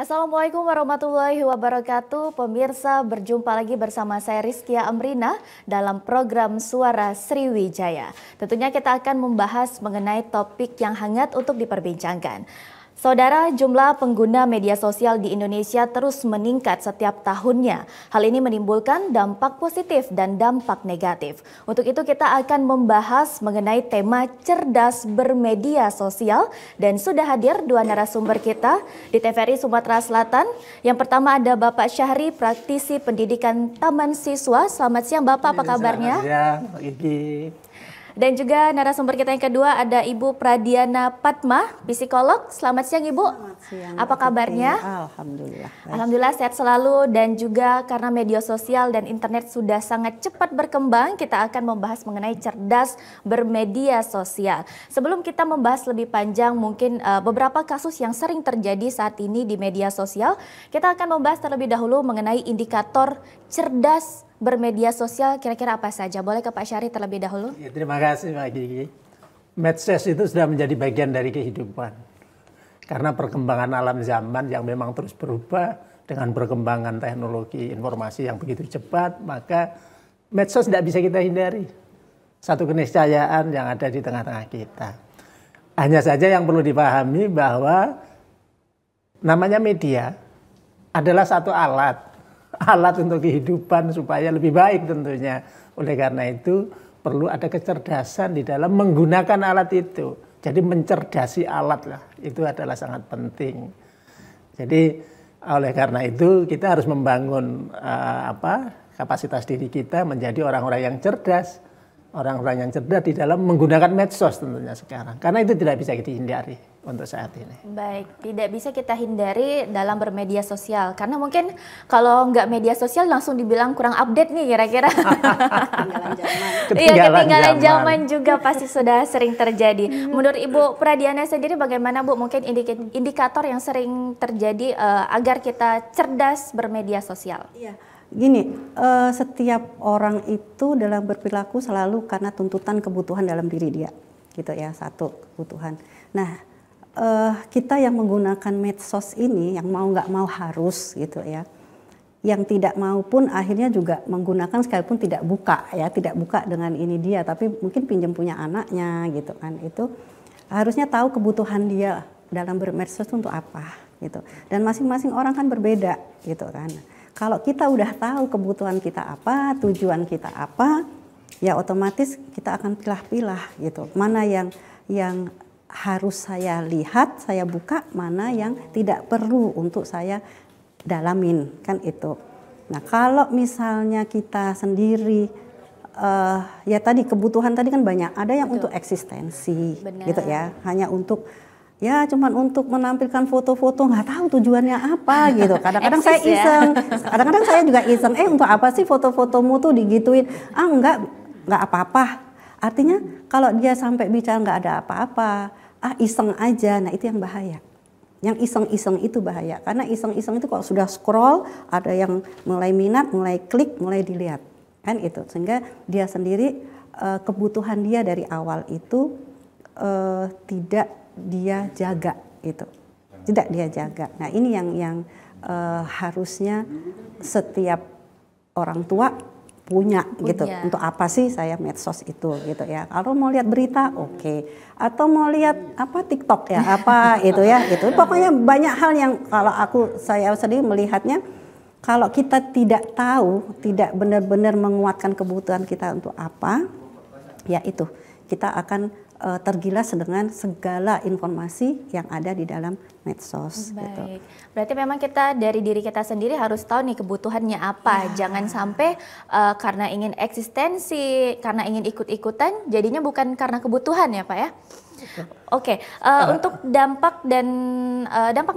Assalamualaikum warahmatullahi wabarakatuh. Pemirsa, berjumpa lagi bersama saya Rizkia Amrina dalam program Suara Sriwijaya. Tentunya kita akan membahas mengenai topik yang hangat untuk diperbincangkan. Saudara, jumlah pengguna media sosial di Indonesia terus meningkat setiap tahunnya. Hal ini menimbulkan dampak positif dan dampak negatif. Untuk itu kita akan membahas mengenai tema cerdas bermedia sosial dan sudah hadir dua narasumber kita di TVRI Sumatera Selatan. Yang pertama ada Bapak Syahri, praktisi pendidikan Taman Siswa. Selamat siang Bapak, apa kabarnya? Selamat siang, Pak Gigi. Dan juga narasumber kita yang kedua ada Ibu Pradiana Padma, psikolog. Selamat siang Ibu. Selamat siang. Apa kabarnya? Alhamdulillah. Baik. Alhamdulillah sehat selalu, dan juga karena media sosial dan internet sudah sangat cepat berkembang, kita akan membahas mengenai cerdas bermedia sosial. Sebelum kita membahas lebih panjang mungkin beberapa kasus yang sering terjadi saat ini di media sosial, kita akan membahas terlebih dahulu mengenai indikator cerdas bermedia sosial, kira-kira apa saja? Boleh ke Pak Syahri terlebih dahulu? Ya, terima kasih Pak Gigi. Medsos itu sudah menjadi bagian dari kehidupan. Karena perkembangan alam zaman yang memang terus berubah dengan perkembangan teknologi informasi yang begitu cepat, maka medsos tidak bisa kita hindari. Satu keniscayaan yang ada di tengah-tengah kita. Hanya saja yang perlu dipahami bahwa namanya media adalah satu alat untuk kehidupan supaya lebih baik tentunya. Oleh karena itu perlu ada kecerdasan di dalam menggunakan alat itu. Jadi mencerdasi alat lah, itu adalah sangat penting. Jadi oleh karena itu kita harus membangun kapasitas diri kita menjadi orang-orang yang cerdas. Orang-orang yang cerdas di dalam menggunakan medsos tentunya sekarang. Karena itu tidak bisa dihindari untuk saat ini. Baik, tidak bisa kita hindari dalam bermedia sosial. Karena mungkin kalau nggak media sosial langsung dibilang kurang update nih kira-kira. Ketinggalan zaman. Iya, ketinggalan zaman juga pasti sudah sering terjadi. Menurut Ibu Pradiana sendiri bagaimana Bu? Mungkin indikator yang sering terjadi agar kita cerdas bermedia sosial. Iya. Gini, setiap orang itu dalam berperilaku selalu karena tuntutan kebutuhan dalam diri dia, gitu ya, satu kebutuhan. Nah, kita yang menggunakan medsos ini, yang mau nggak mau harus, gitu ya, yang tidak mau pun akhirnya juga menggunakan sekalipun tidak buka ya, tidak buka dengan ini dia, tapi mungkin pinjam punya anaknya, gitu kan, itu harusnya tahu kebutuhan dia dalam bermedsos untuk apa, gitu. Dan masing-masing orang kan berbeda, gitu kan. Kalau kita udah tahu kebutuhan kita apa, tujuan kita apa, ya otomatis kita akan pilah-pilah gitu. Mana yang harus saya lihat, saya buka, mana yang tidak perlu untuk saya dalamin, kan itu. Nah, kalau misalnya kita sendiri ya tadi kebutuhan tadi kan banyak, ada yang untuk eksistensi. Benar. Gitu ya, hanya untuk ya cuman untuk menampilkan foto-foto, nggak tahu tujuannya apa gitu. Kadang-kadang saya iseng, kadang-kadang saya juga iseng, untuk apa sih foto-fotomu tuh digituin? Enggak apa-apa. Artinya kalau dia sampai bicara nggak ada apa-apa, iseng aja, nah itu yang bahaya. Yang iseng-iseng itu bahaya, karena iseng-iseng itu kalau sudah scroll, ada yang mulai minat, mulai klik, mulai dilihat. Kan itu, sehingga dia sendiri kebutuhan dia dari awal itu tidak dia jaga itu, tidak dia jaga. Nah ini yang harusnya setiap orang tua punya gitu. Untuk apa sih saya medsos itu gitu ya? Kalau mau lihat berita oke. Atau mau lihat apa TikTok ya apa itu ya itu. Pokoknya banyak hal yang kalau saya sendiri melihatnya, kalau kita tidak tahu, tidak benar-benar menguatkan kebutuhan kita untuk apa, ya itu kita akan tergilas dengan segala informasi yang ada di dalam medsos. Baik. Gitu. Berarti memang kita dari diri kita sendiri harus tahu nih kebutuhannya apa. Jangan sampai karena ingin eksistensi, karena ingin ikut-ikutan, jadinya bukan karena kebutuhan ya Pak ya. Oke, untuk dampak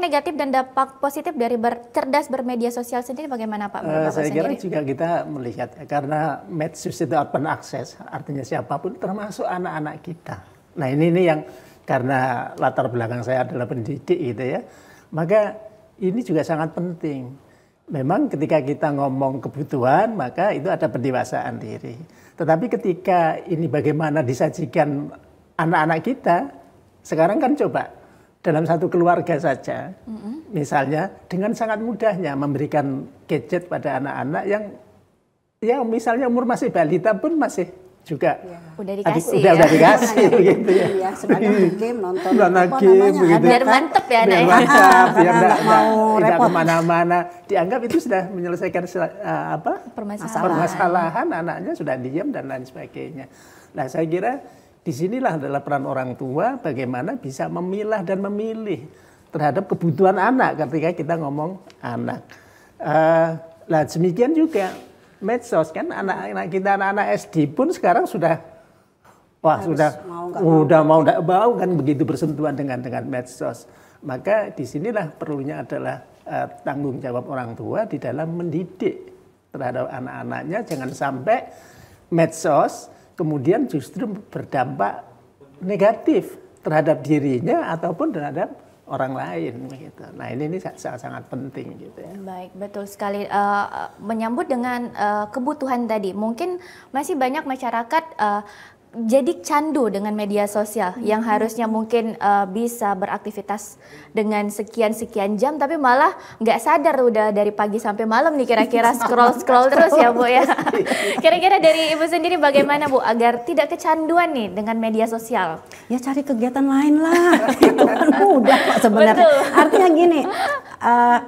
negatif dan dampak positif dari cerdas bermedia sosial sendiri bagaimana Pak? Saya kira juga kita melihat karena medsos itu open access, artinya siapapun termasuk anak-anak kita. Nah ini yang karena latar belakang saya adalah pendidik gitu ya, maka ini juga sangat penting. Memang ketika kita ngomong kebutuhan maka itu ada pendewasaan diri. Tetapi ketika ini bagaimana disajikan anak-anak kita, sekarang kan coba dalam satu keluarga saja, misalnya dengan sangat mudahnya memberikan gadget pada anak-anak yang misalnya umur masih balita pun masih juga udah dikasih udah dikasih begitu ya. Iya, sedangkan game nonton game begitu. Biar mantep ya anak ya. Biar nggak mau tidak repot. kemana-mana. Dianggap itu sudah menyelesaikan permasalahan, anaknya sudah diam dan lain sebagainya. Nah saya kira disinilah adalah peran orang tua bagaimana bisa memilah dan memilih terhadap kebutuhan anak ketika kita ngomong anak. Nah demikian juga medsos kan anak-anak kita anak-anak SD pun sekarang sudah mau kan begitu bersentuhan dengan medsos. Maka disinilah perlunya adalah tanggung jawab orang tua di dalam mendidik terhadap anak-anaknya, jangan sampai medsos kemudian justru berdampak negatif terhadap dirinya ataupun terhadap orang lain begitu. Nah ini sangat penting gitu ya. Baik, betul sekali. Menyambut dengan kebutuhan tadi, mungkin masih banyak masyarakat jadi candu dengan media sosial yang harusnya mungkin bisa beraktivitas dengan sekian jam, tapi malah nggak sadar udah dari pagi sampai malam nih kira-kira scroll terus ya Bu ya. Kira-kira dari Ibu sendiri bagaimana Bu agar tidak kecanduan nih dengan media sosial? Ya cari kegiatan lain lah, itu kan mudah kok sebenarnya. Betul. Artinya gini,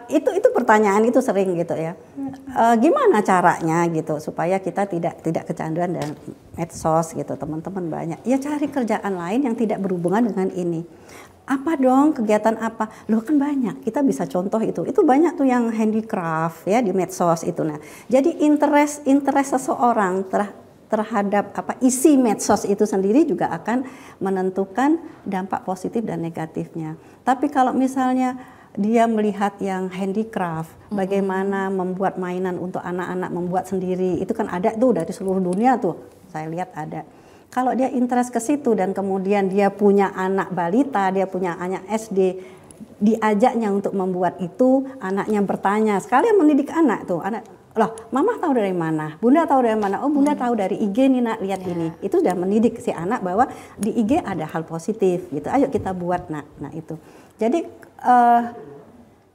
itu pertanyaan itu sering gitu ya. Gimana caranya gitu supaya kita tidak kecanduan dan medsos gitu, teman-teman banyak. Ya cari kerjaan lain yang tidak berhubungan dengan ini. Apa dong, kegiatan apa? Loh kan banyak, kita bisa contoh itu. Itu banyak tuh yang handicraft ya di medsos itu. Nah, jadi interest seseorang terhadap isi medsos itu sendiri juga akan menentukan dampak positif dan negatifnya. Tapi kalau misalnya dia melihat yang handicraft, bagaimana membuat mainan untuk anak-anak, membuat sendiri, itu kan ada tuh dari seluruh dunia tuh, saya lihat ada. Kalau dia interest ke situ dan kemudian dia punya anak balita, dia punya anak SD, diajaknya untuk membuat itu, anaknya bertanya, sekalian mendidik anak tuh, anak, loh mama tahu dari mana, bunda tahu dari mana, oh bunda tahu dari IG nih nak, lihat ini. Itu sudah mendidik si anak bahwa di IG ada hal positif gitu, ayo kita buat nak. Nah itu. Jadi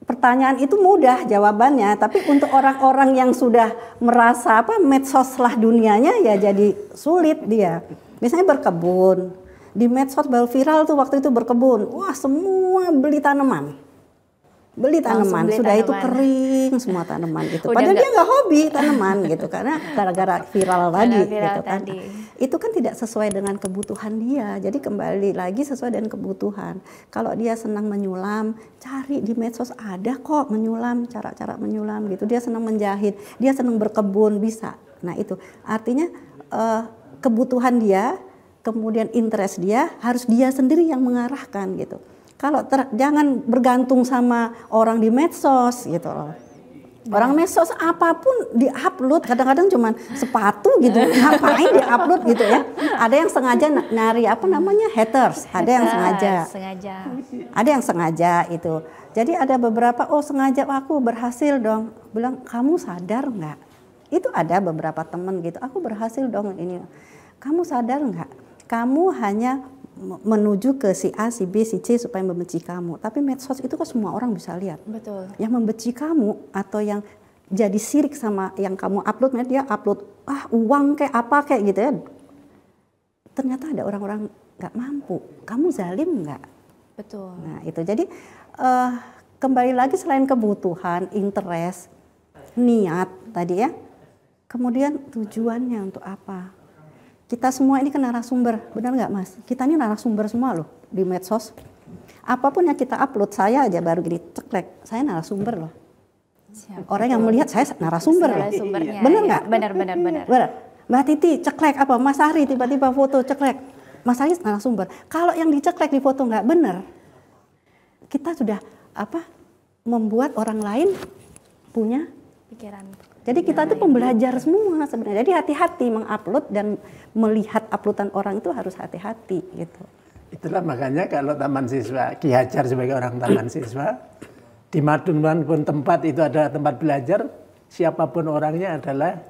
pertanyaan itu mudah jawabannya, tapi untuk orang-orang yang sudah merasa medsoslah dunianya ya jadi sulit dia. Misalnya berkebun, di medsos baru viral tuh waktu itu berkebun, wah semua beli tanaman. Sudah itu kering semua tanaman itu. Padahal dia nggak hobi tanaman gitu, karena gara-gara viral tadi gitu kan. Itu kan tidak sesuai dengan kebutuhan dia. Jadi kembali lagi sesuai dengan kebutuhan. Kalau dia senang menyulam, cari di medsos ada kok menyulam, cara-cara menyulam gitu. Dia senang menjahit, dia senang berkebun, bisa. Nah itu artinya kebutuhan dia, kemudian interest dia harus dia sendiri yang mengarahkan gitu. Kalau jangan bergantung sama orang di medsos gitu loh. Orang medsos apapun diupload, kadang-kadang cuma sepatu gitu, ngapain diupload gitu ya. Ada yang sengaja nyari haters, ada yang sengaja. Ada yang sengaja itu. Jadi ada beberapa, sengaja aku berhasil dong. Bilang, kamu sadar nggak? Itu ada beberapa teman gitu, aku berhasil dong ini. Kamu sadar nggak? Kamu hanya menuju ke si A, si B, si C supaya membenci kamu. Tapi medsos itu kan semua orang bisa lihat. Betul. Yang membenci kamu atau yang jadi sirik sama yang kamu upload, dia upload uang kayak apa kayak gitu ya. Ternyata ada orang-orang nggak mampu. Kamu zalim nggak? Betul. Nah itu jadi kembali lagi selain kebutuhan, interest, niat tadi ya. Kemudian tujuannya untuk apa? Kita semua ini kan narasumber, benar nggak Mas? Kita ini narasumber semua loh di medsos. Apapun yang kita upload, saya aja baru gini ceklek, saya narasumber loh. Orang yang melihat saya narasumber loh. Benar nggak? Benar. Mbak Titi ceklek apa? Mas Ari tiba-tiba foto ceklek. Mas Ari narasumber. Kalau yang diceklek di foto nggak benar, kita sudah membuat orang lain punya pikiran. Jadi kita tuh pembelajar semua sebenarnya. Jadi hati-hati mengupload dan melihat uploadan orang itu harus hati-hati gitu. Itulah makanya kalau taman siswa, Ki Hajar sebagai orang taman siswa, di manapun tempat itu ada tempat belajar, siapapun orangnya adalah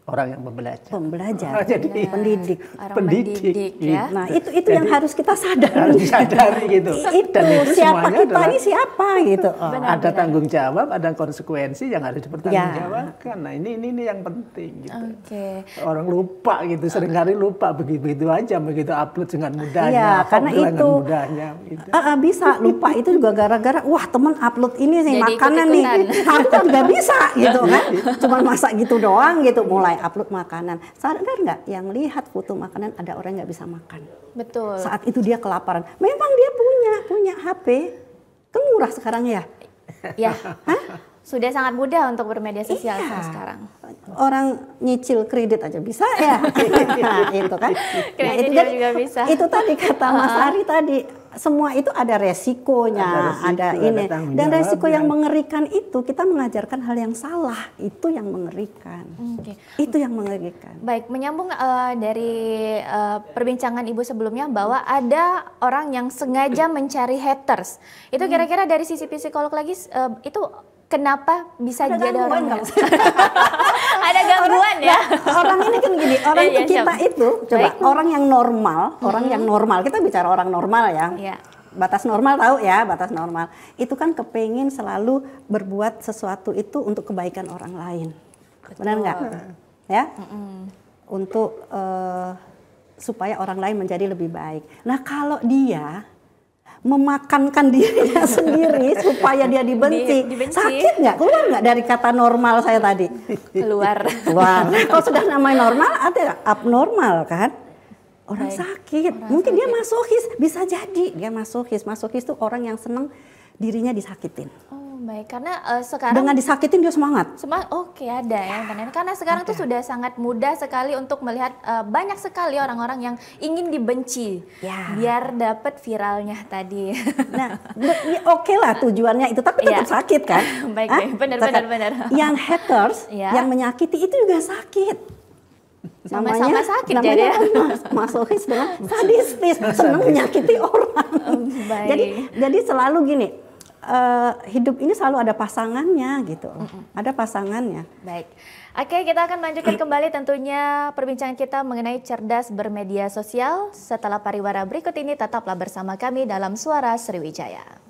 orang yang pembelajar. Pembelajar, Jadi pendidik. Orang pendidik, mendidik ya. Nah, itu yang harus kita sadari. Harus disadari gitu. Itu siapa kita ini siapa gitu. Ada tanggung jawab, ada konsekuensi yang harus dipertanggungjawabkan. Nah, ini yang penting gitu. Oke. Orang lupa gitu, seringkali lupa begitu aja, begitu upload dengan mudahnya. Iya, karena dengan itu mudahnya, gitu. Bisa lupa itu juga gara-gara wah teman upload ini nih Jadi makanan nih, aku kan nggak bisa gitu kan, cuma masak gitu doang gitu, mulai upload makanan. Sadar nggak yang lihat foto makanan ada orang nggak bisa makan. Betul. Saat itu dia kelaparan. Memang dia punya HP, kan murah sekarang ya. Ya. Sudah sangat mudah untuk bermedia sosial sekarang. Orang nyicil kredit aja bisa ya. Nah, itu kan. Kredit juga bisa. Itu tadi kata Mas Ari tadi, semua itu ada resikonya, ada ini. Dan resiko yang mengerikan itu kita mengajarkan hal yang salah, itu yang mengerikan. Itu yang mengerikan. Baik, menyambung dari perbincangan Ibu sebelumnya bahwa ada orang yang sengaja mencari haters. Itu kira-kira dari sisi psikolog lagi itu kenapa bisa jadi orang ada gangguan ya? Orang ini kan gini, orang kita itu coba orang yang normal, kita bicara orang normal ya. Batas normal tahu ya, batas normal. Itu kan kepengin selalu berbuat sesuatu itu untuk kebaikan orang lain. Benar nggak? Ya? Untuk supaya orang lain menjadi lebih baik. Nah, kalau dia memakankan dirinya sendiri supaya dia dibenci. Sakit nggak? Keluar nggak dari kata normal saya tadi? Keluar. Kalau sudah namanya normal, ada abnormal kan? Orang sakit. Mungkin dia masochis, bisa jadi dia masochis. Masochis itu orang yang senang dirinya disakitin. Baik, karena sekarang dengan disakitin dia semangat. Oke, ada ya, karena sekarang tuh sudah sangat mudah sekali untuk melihat banyak sekali orang-orang yang ingin dibenci, biar dapat viralnya tadi. Nah, oke lah tujuannya itu, tapi tetap sakit kan? Baik, benar. Yang haters, yang menyakiti itu juga sakit. Sama-sama sakit jadi ya. Masochis dengan sadistis, senang menyakiti orang. Jadi selalu gini. Hidup ini selalu ada pasangannya gitu, ada pasangannya. Baik, oke, kita akan lanjutkan kembali tentunya perbincangan kita mengenai cerdas bermedia sosial. Setelah pariwara berikut ini, tetaplah bersama kami dalam Suara Sriwijaya.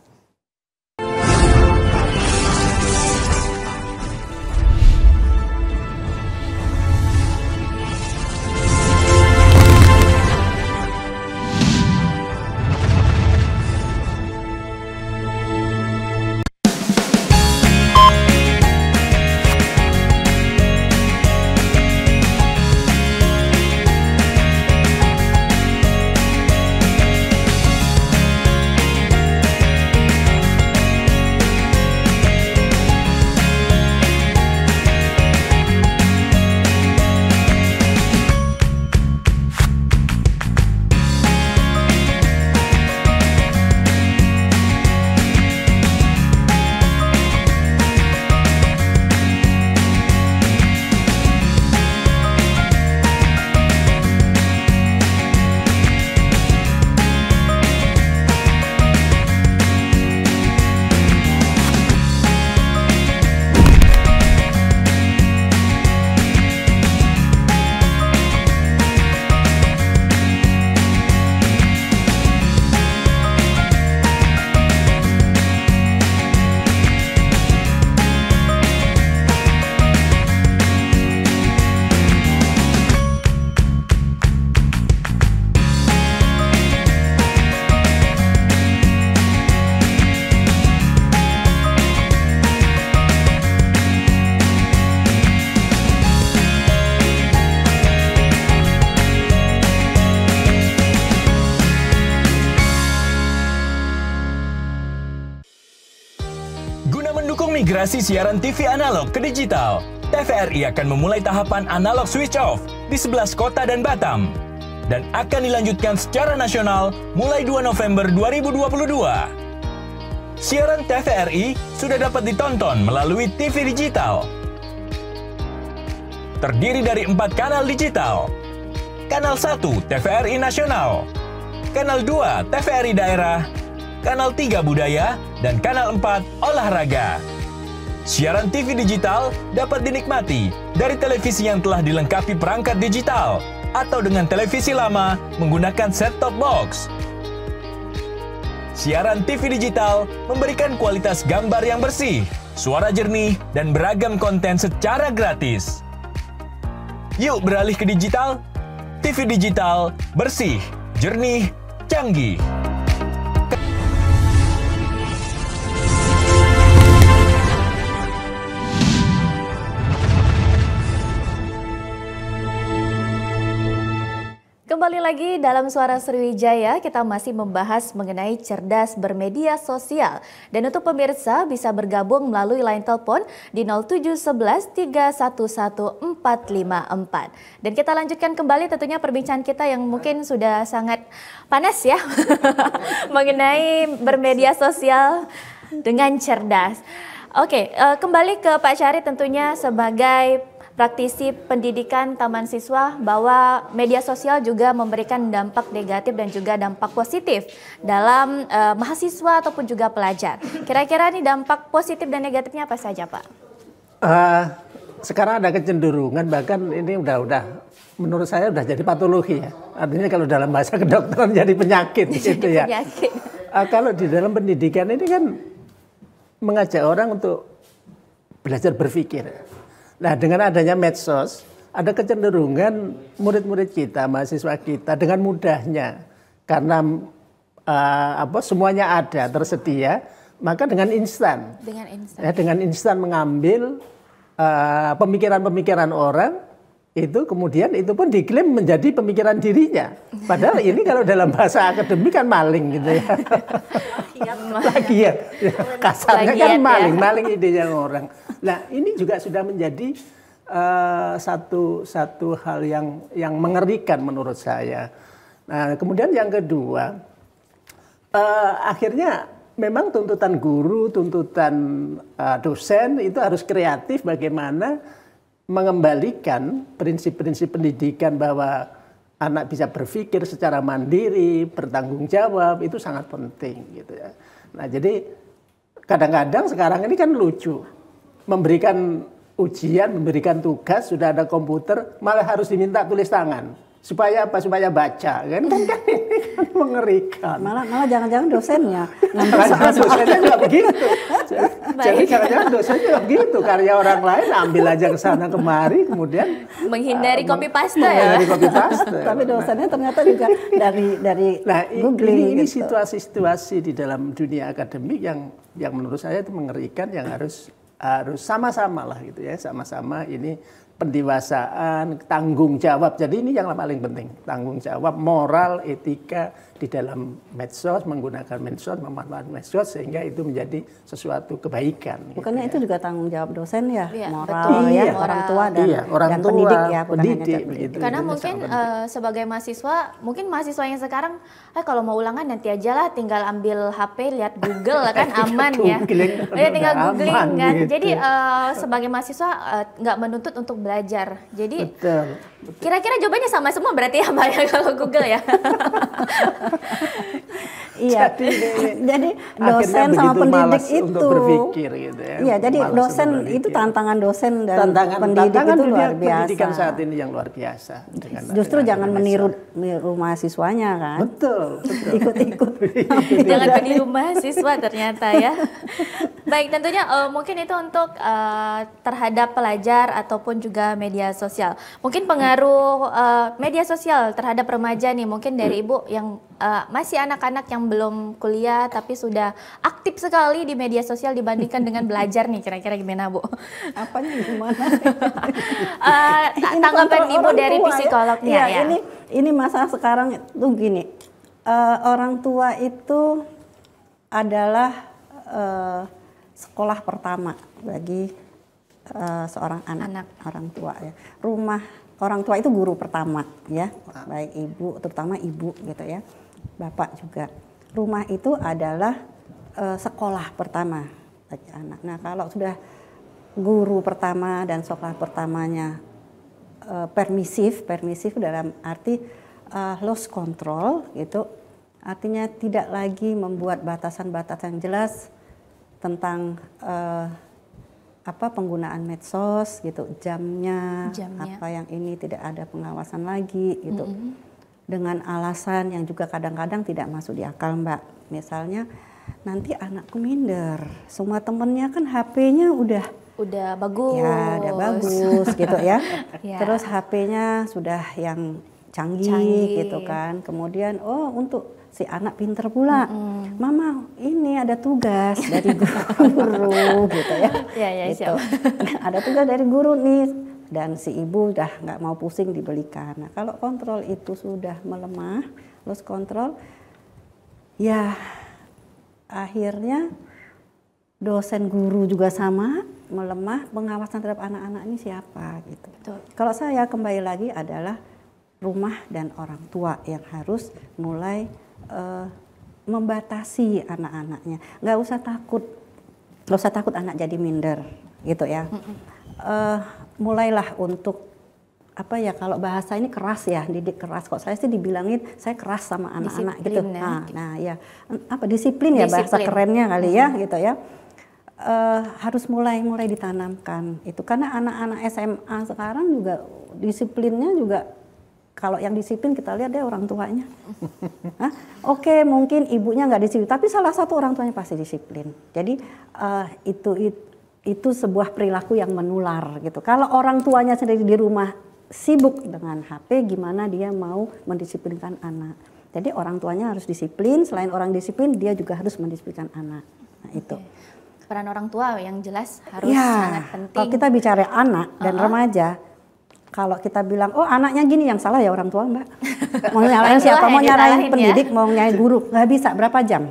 Migrasi siaran TV analog ke digital, TVRI akan memulai tahapan analog switch off di 11 kota dan Batam dan akan dilanjutkan secara nasional mulai 2 November 2022. Siaran TVRI sudah dapat ditonton melalui TV digital. Terdiri dari 4 kanal digital. Kanal 1 TVRI Nasional, Kanal 2 TVRI Daerah, Kanal 3 Budaya, dan Kanal 4 Olahraga. Siaran TV digital dapat dinikmati dari televisi yang telah dilengkapi perangkat digital atau dengan televisi lama menggunakan set-top box. Siaran TV digital memberikan kualitas gambar yang bersih, suara jernih, dan beragam konten secara gratis. Yuk beralih ke digital. TV digital, bersih, jernih, canggih. Kembali lagi dalam Suara Sriwijaya, kita masih membahas mengenai cerdas bermedia sosial. Dan untuk pemirsa bisa bergabung melalui line telepon di 0711 311 454. Dan kita lanjutkan kembali tentunya perbincangan kita yang mungkin sudah sangat panas ya mengenai bermedia sosial dengan cerdas. Oke, kembali ke Pak Syarif tentunya sebagai praktisi pendidikan taman siswa, bahwa media sosial juga memberikan dampak negatif dan juga dampak positif dalam mahasiswa ataupun juga pelajar. Kira-kira nih dampak positif dan negatifnya apa saja, Pak? Sekarang ada kecenderungan, bahkan ini udah menurut saya udah jadi patologi ya. Artinya kalau dalam bahasa kedokteran jadi penyakit gitu ya. Penyakit. Kalau di dalam pendidikan ini kan mengajak orang untuk belajar berpikir. Nah, dengan adanya medsos, ada kecenderungan murid-murid kita, mahasiswa kita dengan mudahnya, karena semuanya ada, tersedia, maka dengan instan. Dengan instan mengambil pemikiran-pemikiran orang, itu kemudian itu pun diklaim menjadi pemikiran dirinya. Padahal ini kalau dalam bahasa akademik kan maling gitu ya. Plagiat. Kasarnya kan maling idenya orang. Nah, ini juga sudah menjadi satu hal yang mengerikan menurut saya. Nah, kemudian yang kedua, akhirnya memang tuntutan guru, tuntutan dosen itu harus kreatif bagaimana mengembalikan prinsip-prinsip pendidikan bahwa anak bisa berpikir secara mandiri, bertanggung jawab, itu sangat penting gitu ya. Nah, jadi kadang-kadang sekarang ini kan lucu. Memberikan ujian, memberikan tugas, sudah ada komputer, malah harus diminta tulis tangan. Supaya apa? Supaya baca. Kan ini kan mengerikan. Malah jangan-jangan dosennya. Dosennya nggak begitu. Jadi jangan-jangan dosennya nggak begitu. Karya orang lain ambil aja ke sana kemari, kemudian menghindari copy paste ya. Menghindari copy paste. Tapi dosennya ternyata juga dari googling. Ini gitu. situasi-situasi di dalam dunia akademik yang menurut saya itu mengerikan, yang harus sama-sama lah gitu ya, sama-sama ini pendewasaan, tanggung jawab. Jadi ini yang paling penting, tanggung jawab, moral, etika di dalam medsos, menggunakan medsos, memanfaatkan medsos sehingga itu menjadi sesuatu kebaikan. Bukannya gitu itu juga tanggung jawab dosen ya, Iya, moral betul. ya, Iya. orang tua dan orang tua, pendidik ya, bukan pendidik, hanya begitu. Karena Itu mungkin sangat penting. sebagai mahasiswa, mungkin mahasiswa yang sekarang, kalau mau ulangan nanti aja lah, tinggal ambil HP, lihat Google kan aman ya. Tinggal googling aman, kan. gitu. Jadi sebagai mahasiswa nggak menuntut untuk belajar. Jadi Betul. kira-kira jawabannya sama semua berarti ya Mbak ya kalau Google ya. Iya. Jadi dosen sama pendidik itu untuk berpikir gitu ya. Iya, jadi Malas dosen untuk berpikir. itu tantangan dosen dan pendidik tantangan itu dunia luar biasa. pendidikan saat ini yang luar biasa. Justru dengan jangan medsos. meniru mahasiswanya kan. Betul. Ikut-ikut. Jangan meniru mahasiswa ternyata ya. Baik, tentunya mungkin itu untuk terhadap pelajar ataupun juga media sosial. Mungkin pengaruh media sosial terhadap remaja nih, mungkin dari Ibu yang masih anak-anak yang belum kuliah tapi sudah aktif sekali di media sosial dibandingkan dengan belajar nih, kira-kira gimana Bu? Apanya gimana? Tanggapan Ini Ibu orang dari tua, psikolognya ya. ya. Ini masalah sekarang tuh gini. Orang tua itu adalah sekolah pertama bagi seorang anak, orang tua ya. Rumah orang tua itu guru pertama ya, baik ibu, terutama ibu gitu ya, bapak juga. Rumah itu adalah sekolah pertama bagi anak. Nah, kalau sudah guru pertama dan sekolah pertamanya permisif dalam arti lost control gitu, artinya tidak lagi membuat batasan-batasan jelas tentang penggunaan medsos gitu, jamnya, apa yang ini tidak ada pengawasan lagi gitu. Dengan alasan yang juga kadang-kadang tidak masuk di akal, Mbak. Misalnya nanti anakku minder, semua temennya kan HP-nya udah bagus. Ya, udah bagus gitu ya. Terus HP-nya sudah yang canggih gitu kan. Kemudian untuk si anak pinter pula, Mama ini ada tugas dari guru gitu ya. Gitu. Ada tugas dari guru nih, dan si ibu udah nggak mau pusing dibelikan. Nah, kalau kontrol itu sudah melemah, lost kontrol, ya akhirnya dosen guru juga sama melemah, pengawasan terhadap anak-anak ini siapa gitu. Kalau saya kembali lagi adalah rumah dan orang tua yang harus mulai membatasi anak-anaknya. Nggak usah takut anak jadi minder gitu ya. Mulailah untuk kalau bahasa ini keras ya, didik keras. Kok saya sih dibilangin saya keras sama anak-anak gitu. Disiplin ya bahasa kerennya kali ya gitu ya. Harus mulai ditanamkan itu, karena anak-anak SMA sekarang juga disiplinnya juga, kalau yang disiplin kita lihat deh orang tuanya. Oke, mungkin ibunya nggak disiplin, tapi salah satu orang tuanya pasti disiplin. Jadi itu sebuah perilaku yang menular gitu. Kalau orang tuanya sendiri di rumah sibuk dengan HP, gimana dia mau mendisiplinkan anak? Jadi orang tuanya harus disiplin, selain orang disiplin dia juga harus mendisiplinkan anak. Nah, itu. Peran orang tua yang jelas harus sangat penting. Kalau kita bicara anak dan remaja, kalau kita bilang, anaknya gini, yang salah ya orang tua, Mbak. Mau nyalain siapa? Mau nyalain pendidik, mau nyalain guru. Nggak bisa, berapa jam?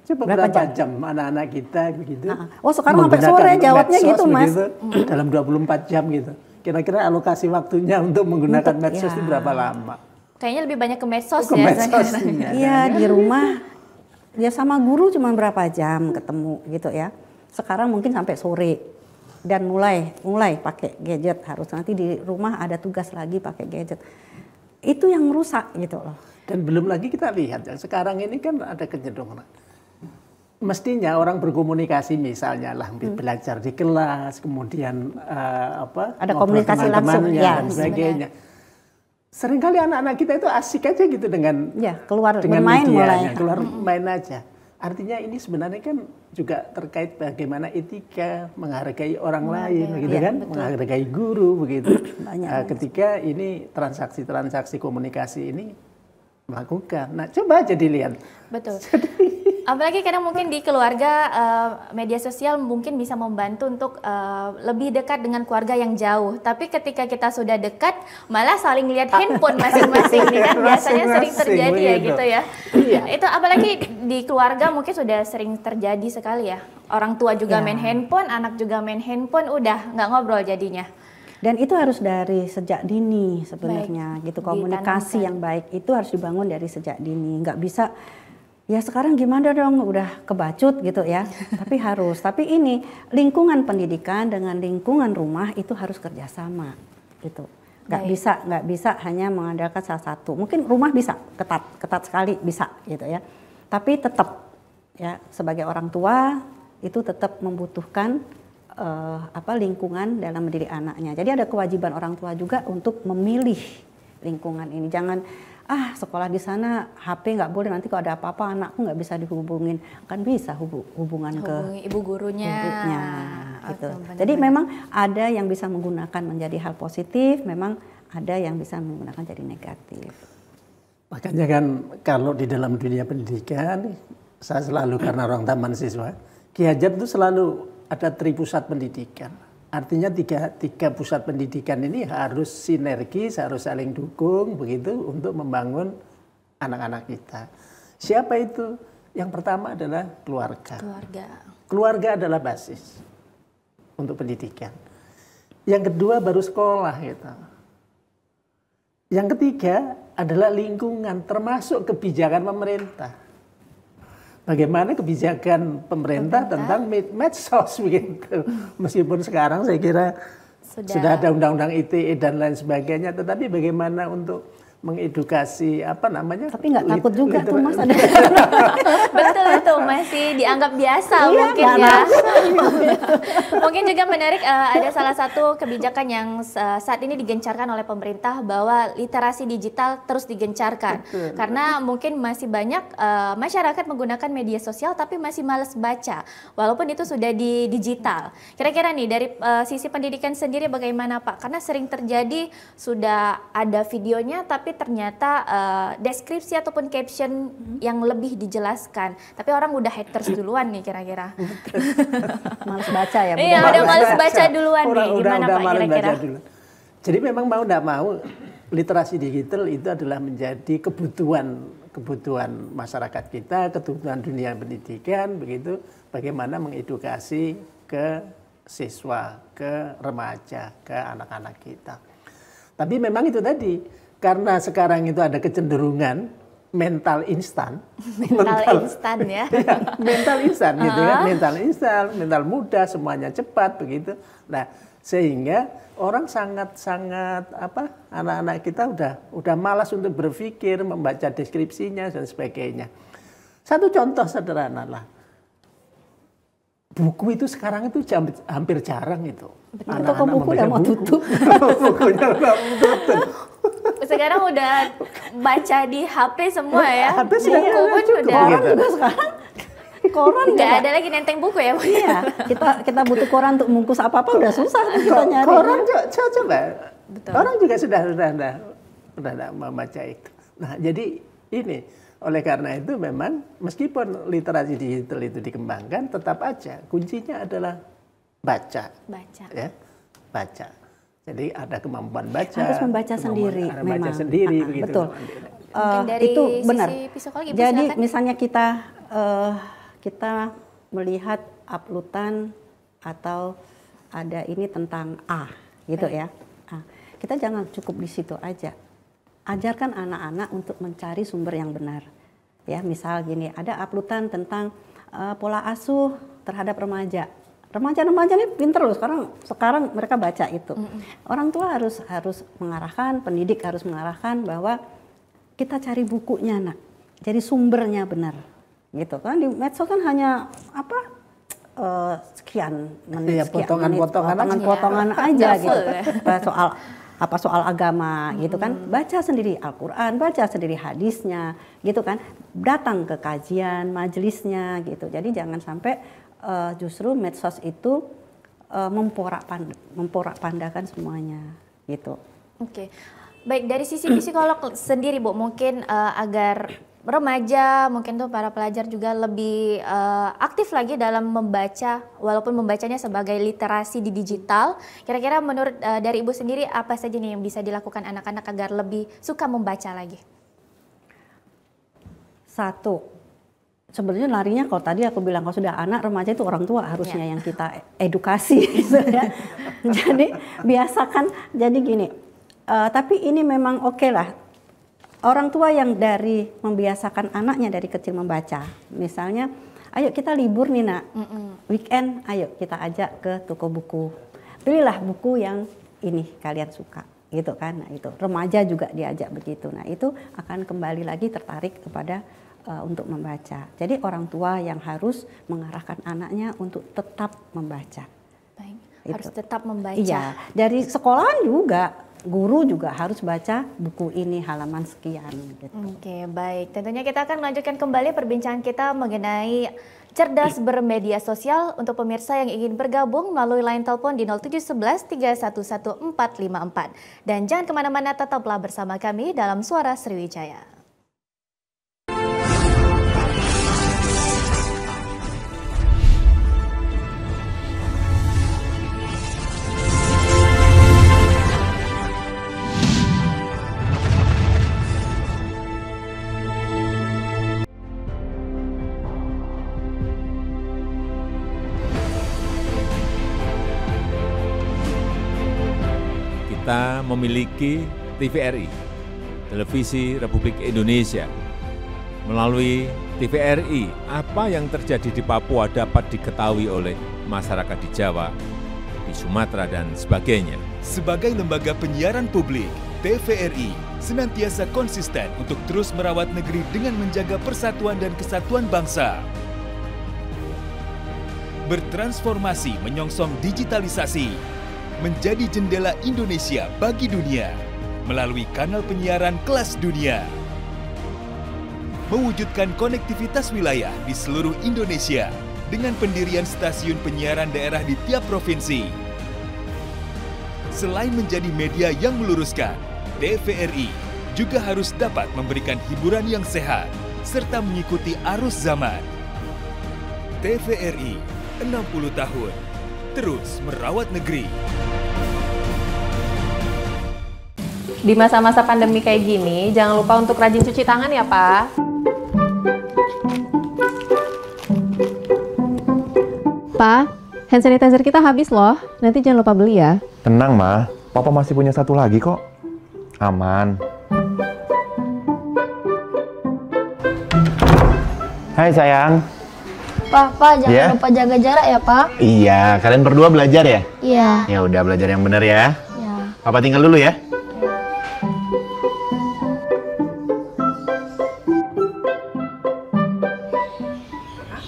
Coba berapa jam anak-anak kita begitu. Sekarang sampai sore jawabnya gitu, Mas. Begitu, dalam 24 jam gitu. Kira-kira alokasi waktunya untuk menggunakan medsos itu berapa lama? Kayaknya lebih banyak ke medsos ya. Iya, di rumah ya sama guru cuma berapa jam ketemu gitu ya. Sekarang mungkin sampai sore. Dan mulai pakai gadget, harus nanti di rumah ada tugas lagi pakai gadget. Itu yang merusak gitu loh. Dan belum lagi kita lihat ya, sekarang ini kan ada kecenderungan. Mestinya orang berkomunikasi misalnya lah belajar di kelas, kemudian ada komunikasi langsung dan sebagainya. Seringkali anak-anak kita itu asik aja gitu dengan keluar dengan bermain medianya, keluar main aja. Artinya ini sebenarnya kan juga terkait bagaimana etika, menghargai orang lain, begitu kan, betul. Menghargai guru, begitu. Ketika ini transaksi komunikasi ini melakukan. Nah, coba aja dilihat. Betul. Apalagi kadang mungkin di keluarga media sosial mungkin bisa membantu untuk lebih dekat dengan keluarga yang jauh. Tapi ketika kita sudah dekat malah saling lihat handphone masing-masing nih kan biasanya sering terjadi ya gitu ya. Iya. Itu apalagi di keluarga mungkin sudah sering terjadi sekali ya. Orang tua juga main handphone, anak juga main handphone, udah nggak ngobrol jadinya. Dan itu harus dari sejak dini sebenarnya gitu. Komunikasi yang baik itu harus dibangun dari sejak dini. Nggak bisa ya sekarang gimana dong, udah kebacut gitu ya. Tapi ini lingkungan pendidikan dengan lingkungan rumah itu harus kerjasama gitu. Nggak bisa hanya mengandalkan salah satu. Mungkin rumah bisa ketat sekali bisa gitu ya. Tapi tetap ya sebagai orang tua itu tetap membutuhkan lingkungan dalam mendidik anaknya. Jadi ada kewajiban orang tua juga untuk memilih lingkungan ini. Jangan sekolah di sana HP nggak boleh, nanti kalau ada apa-apa anakku nggak bisa dihubungin. Kan bisa hubungan ke ibu gurunya. Gitu. Jadi memang ada yang bisa menggunakan menjadi hal positif, memang ada yang bisa menggunakan jadi negatif. Makanya kan kalau di dalam dunia pendidikan, saya selalu karena orang taman siswa, Ki Hajar itu selalu ada tripusat pendidikan. Artinya tiga pusat pendidikan ini harus sinergis, harus saling dukung begitu untuk membangun anak-anak kita. Siapa itu? Yang pertama adalah keluarga. Keluarga adalah basis untuk pendidikan. Yang kedua baru sekolah gitu. Yang ketiga adalah lingkungan, termasuk kebijakan pemerintah. Bagaimana kebijakan pemerintah tentang medsos begitu. Meskipun sekarang saya kira sudah ada undang-undang ITE dan lain sebagainya, tetapi bagaimana untuk mengedukasi apa namanya? Tapi nggak takut juga tuh Mas ada. Betul itu masih dianggap biasa mungkin ya. Mungkin juga menarik ada salah satu kebijakan yang saat ini digencarkan oleh pemerintah bahwa literasi digital terus digencarkan. Karena mungkin masih banyak masyarakat menggunakan media sosial tapi masih malas baca walaupun itu sudah di digital. Kira-kira nih dari sisi pendidikan sendiri bagaimana Pak? Karena sering terjadi sudah ada videonya tapi ternyata deskripsi ataupun caption yang lebih dijelaskan. Tapi orang udah haters duluan nih kira-kira. Males baca ya. Iya, udah males baca duluan nih. Gimana Pak kira-kira? Jadi memang mau tidak mau literasi digital itu adalah menjadi kebutuhan masyarakat kita, kebutuhan dunia pendidikan, begitu bagaimana mengedukasi ke siswa, ke remaja, ke anak-anak kita. Tapi memang itu tadi, karena sekarang itu ada kecenderungan mental instan. Mental instan ya. Mental instan gitu kan, mental instan, mental mudah, semuanya cepat begitu. Nah, sehingga orang sangat anak-anak kita udah malas untuk berpikir, membaca deskripsinya dan sebagainya. Satu contoh sederhana lah. Buku itu sekarang itu hampir jarang itu. Toko buku udah mau tutup. Bukunya udah mau tutup. Sekarang udah baca di HP semua ya. HP sudah buku pun udah. Koran juga sekarang. Koran nggak ada lagi nenteng buku ya Bu? Iya, kita butuh koran untuk bungkus apa-apa udah susah kita nyari. Koran coba. Betul. Orang juga sudah tidak membaca itu. Nah, jadi ini oleh karena itu memang meskipun literasi digital itu dikembangkan, tetap aja kuncinya adalah baca. Ya, baca. Jadi ada kemampuan baca. Harus membaca sendiri, memang. Baca sendiri, begitu. Betul. Dari itu benar. Jadi silakan. misalnya kita melihat uploadan atau ada ini tentang A, gitu ya. Kita jangan cukup di situ aja. Ajarkan anak-anak untuk mencari sumber yang benar. Ya, misal gini, ada uploadan tentang pola asuh terhadap remaja. Remaja-remaja ini pinter loh, sekarang mereka baca itu. Orang tua harus mengarahkan, pendidik harus mengarahkan bahwa kita cari bukunya nak, jadi sumbernya benar, gitu kan. Di medsos kan hanya sekian menit, potongan-potongan aja gitu. Soal agama gitu kan, baca sendiri Al-Quran, baca sendiri hadisnya gitu kan, datang ke kajian majelisnya gitu. Jadi jangan sampai justru medsos itu memporak-pandakan semuanya gitu. Oke. Baik, dari sisi psikolog sendiri Bu, mungkin agar remaja, mungkin tuh para pelajar juga lebih aktif lagi dalam membaca, walaupun membacanya sebagai literasi di digital. Kira-kira menurut dari Ibu sendiri apa saja nih yang bisa dilakukan anak-anak agar lebih suka membaca lagi? Satu, sebenarnya larinya kalau tadi aku bilang kalau sudah anak remaja itu orang tua harusnya yang kita edukasi gitu ya. Jadi biasakan, jadi gini, tapi ini memang oke lah. Orang tua yang dari membiasakan anaknya dari kecil membaca, misalnya, ayo kita libur nih nak, weekend, ayo kita ajak ke toko buku, pilihlah buku yang ini kalian suka, gitu kan? Nah itu remaja juga diajak begitu, nah itu akan kembali lagi tertarik kepada untuk membaca. Jadi orang tua yang harus mengarahkan anaknya untuk tetap membaca. Baik, harus tetap membaca. Iya, dari sekolahan juga. Guru juga harus baca buku ini halaman sekian. Gitu. Oke, baik. Tentunya kita akan melanjutkan kembali perbincangan kita mengenai cerdas bermedia sosial untuk pemirsa yang ingin bergabung melalui line telepon di 0711 311 454. Dan jangan kemana-mana, tetaplah bersama kami dalam Suara Sriwijaya. Kita memiliki TVRI, Televisi Republik Indonesia. Melalui TVRI, apa yang terjadi di Papua dapat diketahui oleh masyarakat di Jawa, di Sumatera, dan sebagainya. Sebagai lembaga penyiaran publik, TVRI senantiasa konsisten untuk terus merawat negeri dengan menjaga persatuan dan kesatuan bangsa. Bertransformasi menyongsong digitalisasi, menjadi jendela Indonesia bagi dunia melalui kanal penyiaran kelas dunia. Mewujudkan konektivitas wilayah di seluruh Indonesia dengan pendirian stasiun penyiaran daerah di tiap provinsi. Selain menjadi media yang meluruskan, TVRI juga harus dapat memberikan hiburan yang sehat serta mengikuti arus zaman. TVRI 60 tahun terus merawat negeri. Di masa-masa pandemi kayak gini, jangan lupa untuk rajin cuci tangan ya, Pak. Pak, hand sanitizer kita habis loh. Nanti jangan lupa beli ya. Tenang, Ma. Papa masih punya satu lagi kok. Aman. Hai sayang. Pak, jangan lupa jaga jarak ya, Pak. Iya, kalian berdua belajar ya? Iya. Ya udah, belajar yang benar ya. Iya. Papa tinggal dulu ya.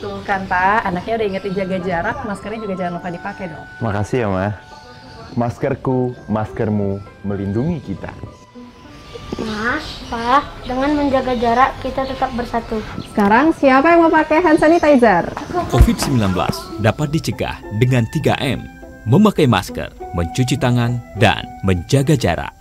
Tuh kan, Pak. Anaknya udah ingetin jaga jarak, maskernya juga jangan lupa dipakai dong. Makasih ya, Ma. Maskerku, maskermu melindungi kita. Mas, Pak, dengan menjaga jarak kita tetap bersatu. Sekarang siapa yang mau pakai hand sanitizer? COVID-19 dapat dicegah dengan 3M, memakai masker, mencuci tangan, dan menjaga jarak.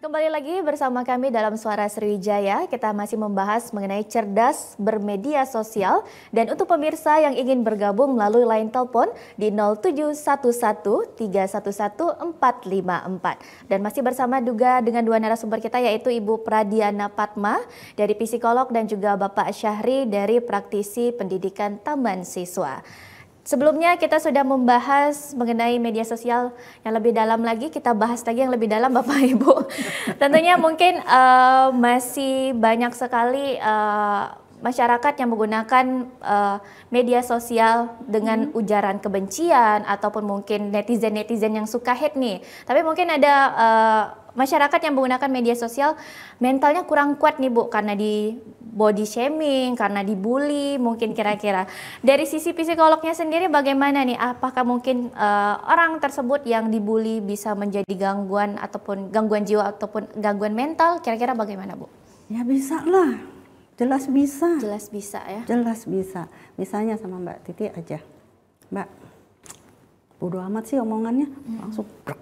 Kembali lagi bersama kami dalam Suara Sriwijaya, kita masih membahas mengenai cerdas bermedia sosial. Dan untuk pemirsa yang ingin bergabung melalui line telepon di 0711 311 454. Dan masih bersama juga dengan dua narasumber kita, yaitu Ibu Pradiana Padma dari psikolog dan juga Bapak Syahri dari praktisi pendidikan Taman Siswa. Sebelumnya kita sudah membahas mengenai media sosial yang lebih dalam lagi, kita bahas lagi yang lebih dalam Bapak Ibu. Tentunya mungkin masih banyak sekali masyarakat yang menggunakan media sosial dengan ujaran kebencian ataupun mungkin netizen-netizen yang suka hate nih. Tapi mungkin ada masyarakat yang menggunakan media sosial mentalnya kurang kuat nih Bu, karena di body shaming, karena dibully mungkin kira-kira. Dari sisi psikolognya sendiri bagaimana nih? Apakah mungkin orang tersebut yang dibully bisa menjadi gangguan ataupun gangguan jiwa ataupun gangguan mental? Kira-kira bagaimana Bu? Ya bisa lah, jelas bisa. Jelas bisa ya? Jelas bisa. Misalnya sama Mbak Titi aja. Mbak, bodo amat sih omongannya, langsung brek.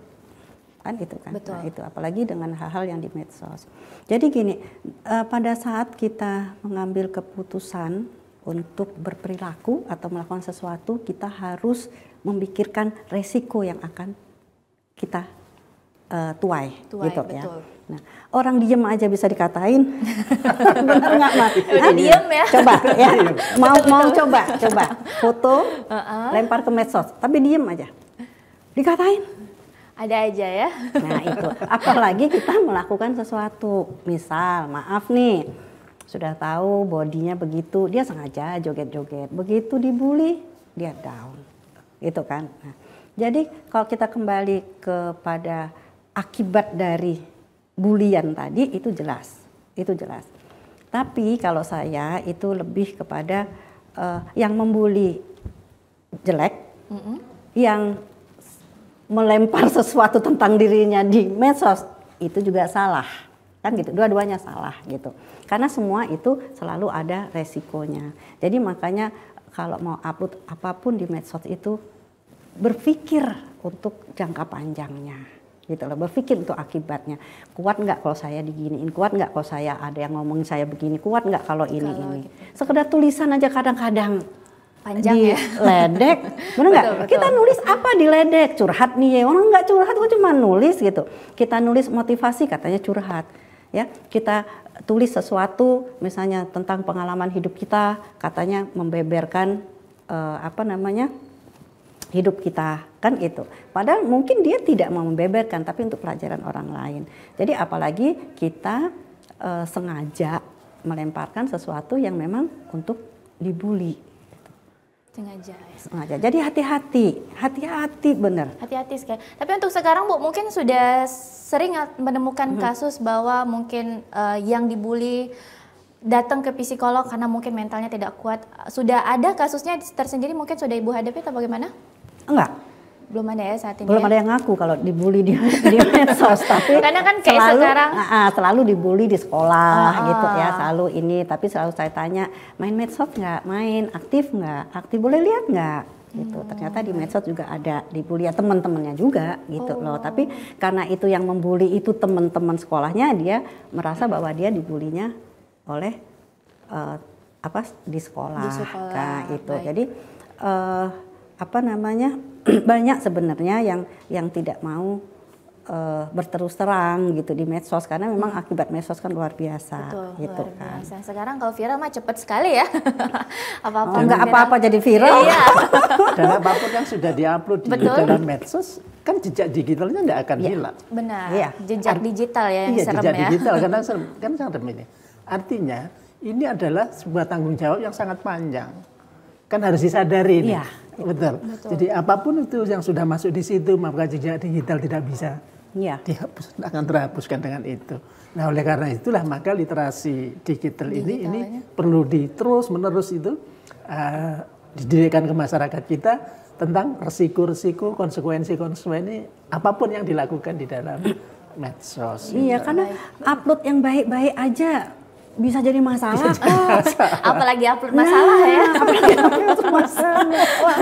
Kan itu kan. Betul. Nah, itu apalagi dengan hal-hal yang di medsos. Jadi gini, pada saat kita mengambil keputusan untuk berperilaku atau melakukan sesuatu, kita harus memikirkan resiko yang akan kita tuai gitu ya. Nah, orang diem aja bisa dikatain. Benar nggak, Mas? Diem ya. Coba ya. Mau coba foto lempar ke medsos, tapi diem aja. Dikatain. Ada aja ya. Nah itu, apalagi kita melakukan sesuatu, misal maaf nih, sudah tahu bodinya begitu, dia sengaja joget-joget, begitu dibully, dia down, gitu kan. Nah, jadi kalau kita kembali kepada akibat dari bulian tadi, itu jelas. Tapi kalau saya itu lebih kepada yang membuli jelek, yang melempar sesuatu tentang dirinya di medsos itu juga salah, kan gitu. Dua-duanya salah gitu. Karena semua itu selalu ada resikonya. Jadi makanya kalau mau upload apapun di medsos itu berpikir untuk jangka panjangnya, gitu loh. Berpikir untuk akibatnya. Kuat nggak kalau saya diginiin? Kuat nggak kalau saya ada yang ngomongin saya begini? Kuat nggak kalau ini? Gitu. Sekedar tulisan aja kadang-kadang panjang di ya, ledek, benar nggak? Kita nulis apa di ledek? Curhat nih, orang nggak curhat, kok cuma nulis gitu. Kita nulis motivasi, katanya curhat, ya. Kita tulis sesuatu, misalnya tentang pengalaman hidup kita, katanya membeberkan hidup kita, kan itu. Padahal mungkin dia tidak mau membeberkan, tapi untuk pelajaran orang lain. Jadi apalagi kita sengaja melemparkan sesuatu yang memang untuk dibully. Sengaja. Ya. Sengaja. Jadi hati-hati bener. Hati-hati sekali. Tapi untuk sekarang Bu, mungkin sudah sering menemukan kasus bahwa mungkin yang dibully datang ke psikolog karena mungkin mentalnya tidak kuat. Sudah ada kasusnya tersendiri mungkin sudah Ibu hadapi atau bagaimana? Enggak. Belum ada ya saat ini. Belum ada yang ngaku kalau dibully di medsos, tapi karena kan kayak selalu dibully di sekolah gitu ya, selalu ini. Tapi selalu saya tanya, main medsos nggak? Main, aktif nggak? Aktif, boleh lihat nggak? Gitu. Ternyata di medsos juga ada dibully ya, teman-temannya juga gitu loh. Tapi karena itu yang membuli itu teman-teman sekolahnya, dia merasa bahwa dia dibulinya oleh di sekolah. Nah, itu. Baik. Jadi banyak sebenarnya yang tidak mau berterus terang gitu di medsos karena memang akibat medsos kan luar biasa. Betul, gitu luar kan. biasa. Sekarang kalau viral mah cepat sekali ya. Enggak apa-apa jadi viral. Iya. Dan apapun yang sudah diupload di dalam medsos kan jejak digitalnya tidak akan hilang. Benar. Iya. Jejak digital ya yang serem jejak ya. Digital karena kan serem ini. Artinya ini adalah sebuah tanggung jawab yang sangat panjang. Kan harus disadari ini. Iya. Betul. Jadi apapun itu yang sudah masuk di situ, maka jejak digital tidak bisa dihapus, akan terhapuskan dengan itu. Nah, oleh karena itulah maka literasi digital ini perlu terus menerus itu didirikan ke masyarakat kita tentang resiko-resiko, konsekuensi apapun yang dilakukan di dalam medsos. Iya, karena upload yang baik-baik aja bisa jadi masalah. Apalagi upload masalah ya. Apalagi upload masalah.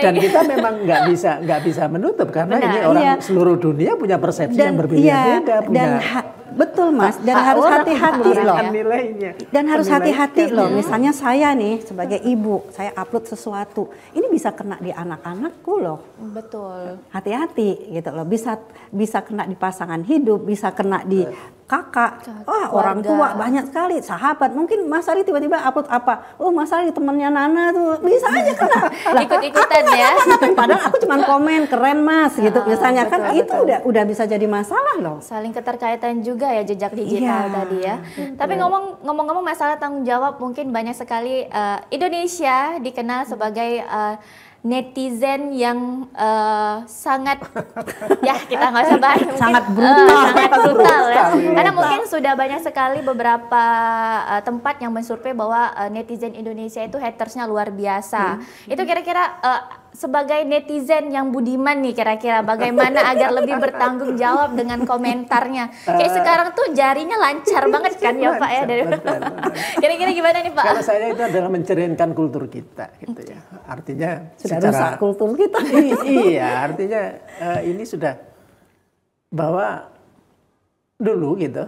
Dan kita memang nggak bisa menutup karena ini orang seluruh dunia punya persepsi yang berbeda-beda. Betul Mas, dan harus hati-hati loh. Nilainya. Dan harus hati-hati loh. Misalnya saya nih sebagai ibu, saya upload sesuatu, ini bisa kena di anak-anakku loh. Betul. Hati-hati gitu loh. Bisa kena di pasangan hidup, bisa kena di kakak, orang tua, banyak sekali, sahabat. Mungkin Mas Ari tiba-tiba upload apa? Oh Mas Ari temennya Nana tuh, bisa aja kena. Ikut-ikutan ya. Padahal aku cuma komen keren Mas gitu. Misalnya betul, kan itu udah bisa jadi masalah loh. Saling keterkaitan juga ya jejak digital tadi ya. Tapi ngomong-ngomong masalah tanggung jawab, mungkin banyak sekali Indonesia dikenal sebagai netizen yang sangat kita nggak usah bahas sangat brutal, ya. Karena mungkin sudah banyak sekali beberapa tempat yang mensurvei bahwa netizen Indonesia itu hatersnya luar biasa. Itu kira-kira sebagai netizen yang budiman nih, kira-kira bagaimana agar lebih bertanggung jawab dengan komentarnya? Kayak sekarang tuh jarinya lancar banget kan ya Pak ya? Kira-kira gimana nih Pak? Kalau saya itu adalah mencerminkan kultur kita gitu ya. Artinya sudah rusak kultur kita. Iya, artinya ini sudah bahwa dulu gitu.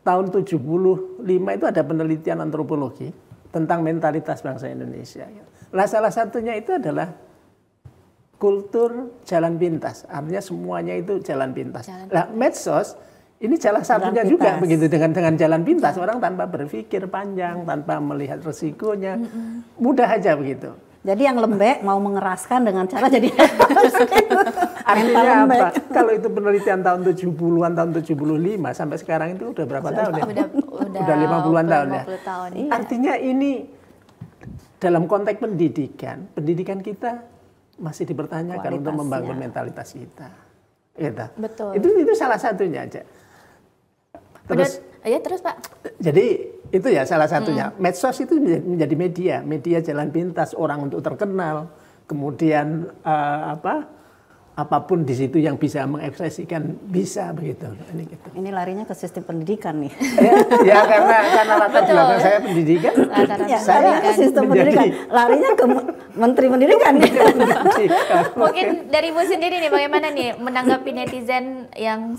Tahun 75 itu ada penelitian antropologi tentang mentalitas bangsa Indonesia. Lah salah satunya itu adalah kultur jalan pintas. Artinya semuanya itu jalan pintas. Lah medsos ini salah satunya juga begitu dengan jalan pintas. Orang tanpa berpikir panjang, tanpa melihat resikonya, mudah aja begitu. Jadi yang lembek mau mengeraskan dengan cara jadi artinya apa? Kalau itu penelitian tahun 70-an, tahun 75 sampai sekarang itu udah berapa tahun ya? Udah 50-an tahun ya. Artinya ini dalam konteks pendidikan kita masih dipertanyakan untuk membangun mentalitas kita. Gitu. Betul. Itu salah satunya aja. Terus Pak. Jadi itu ya salah satunya. Medsos itu menjadi media jalan pintas orang untuk terkenal. Kemudian apapun di situ yang bisa mengekspresikan bisa begitu. Ini larinya ke sistem pendidikan nih. Ya karena latar belakang saya pendidikan. Saya ke sistem pendidikan. Larinya ke Menteri Pendidikan. Mungkin dari Ibu sendiri nih bagaimana nih menanggapi netizen yang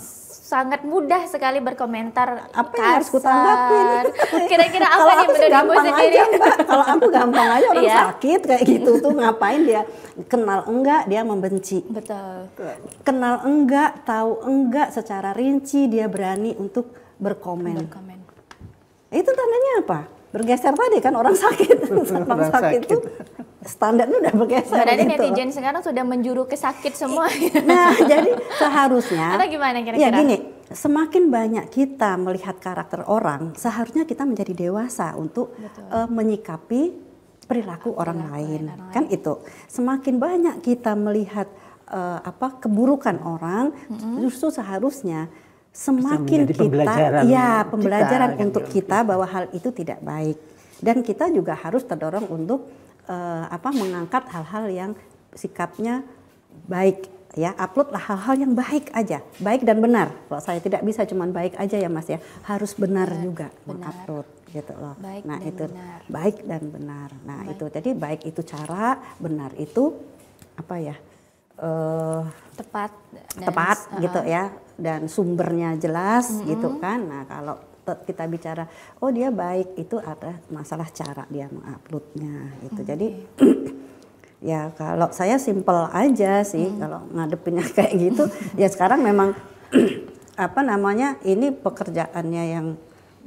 sangat mudah sekali berkomentar apa yang harus kutanggapin? Kira-kira apa nih menurut Ibu sendiri? Kalau aku gampang aja orang sakit kayak gitu tuh ngapain dia kenal enggak dia membenci. Betul. Kenal enggak, tahu enggak secara rinci dia berani untuk berkomen. Itu tandanya apa? Bergeser tadi kan orang sakit. Orang sakit tuh standarnya udah bergeser. Berarti gitu. netizen sekarang sudah menjuru ke sakit semua. Nah, jadi seharusnya atau gimana kira-kira? Ya gini, semakin banyak kita melihat karakter orang, seharusnya kita menjadi dewasa untuk menyikapi perilaku orang lain. Kan itu. Semakin banyak kita melihat keburukan orang, justru seharusnya semakin kita pembelajaran untuk kita bahwa hal itu tidak baik. Dan kita juga harus terdorong untuk mengangkat hal-hal yang sikapnya baik. Ya, uploadlah hal-hal yang baik aja, baik dan benar. Kalau saya tidak bisa cuman baik aja ya Mas ya, harus benar juga mengupload gitu loh. Baik nah dan itu benar. Baik dan benar. Nah itu jadi baik itu cara, benar itu tepat gitu ya, dan sumbernya jelas gitu kan. Nah kalau kita bicara dia baik, itu ada masalah cara dia menguploadnya gitu. Jadi ya kalau saya simpel aja sih kalau ngadepinnya kayak gitu. Ya sekarang memang ini pekerjaannya yang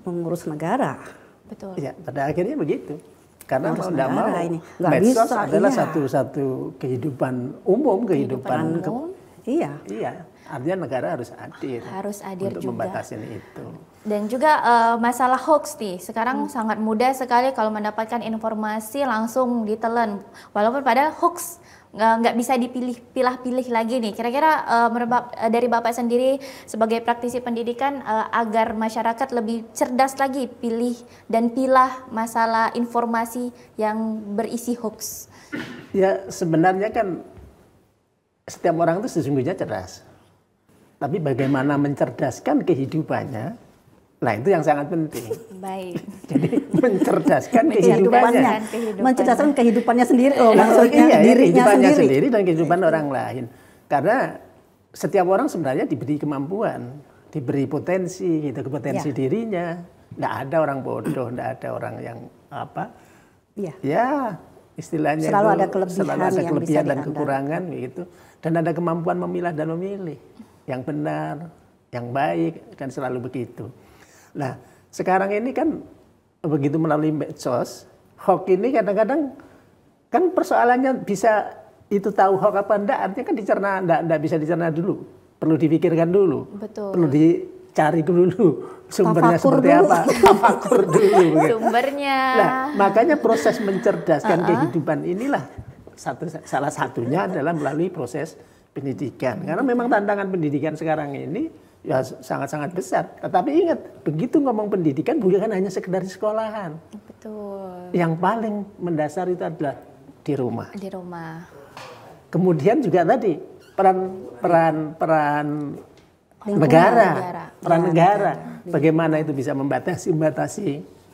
mengurus negara. Betul. Ya, pada akhirnya begitu. Karena mau tidak mau bisa, medsos adalah satu kehidupan umum, kehidupan Iya. Artinya negara harus hadir. Harus hadir untuk juga. membatasi itu. Dan juga masalah hoax nih, sekarang sangat mudah sekali kalau mendapatkan informasi langsung ditelan. Walaupun padahal hoax nggak bisa dipilih-pilih lagi nih. Kira-kira dari Bapak sendiri sebagai praktisi pendidikan agar masyarakat lebih cerdas lagi pilih dan pilah masalah informasi yang berisi hoax. Ya sebenarnya kan setiap orang itu sesungguhnya cerdas. Tapi bagaimana mencerdaskan kehidupannya, nah itu yang sangat penting. Baik. Jadi mencerdaskan kehidupannya. Mencerdaskan kehidupannya sendiri, maksudnya dirinya sendiri dan kehidupan orang lain. Karena setiap orang sebenarnya diberi kemampuan, diberi potensi, gitu, potensi dirinya. Nggak ada orang bodoh, nggak ada orang yang ya istilahnya selalu itu, ada kelebihan dan kekurangan gitu. Dan ada kemampuan memilah dan memilih yang benar, yang baik, dan selalu begitu. Nah, sekarang ini kan begitu melalui medsos, hoax ini kadang-kadang kan persoalannya bisa itu tahu hoax apa enggak, artinya kan dicerna, enggak bisa dicerna dulu. Perlu dipikirkan dulu. Betul. Perlu dicari dulu sumbernya seperti apa. Tafakur dulu. Sumbernya. Nah, makanya proses mencerdaskan kehidupan inilah salah satunya adalah melalui proses pendidikan. Karena memang tantangan pendidikan sekarang ini ya sangat-sangat besar. Tetapi ingat, begitu ngomong pendidikan bukan hanya sekedar di sekolahan. Betul. Yang paling mendasar itu adalah di rumah. Di rumah. Kemudian juga tadi peran negara. Bagaimana itu bisa membatasi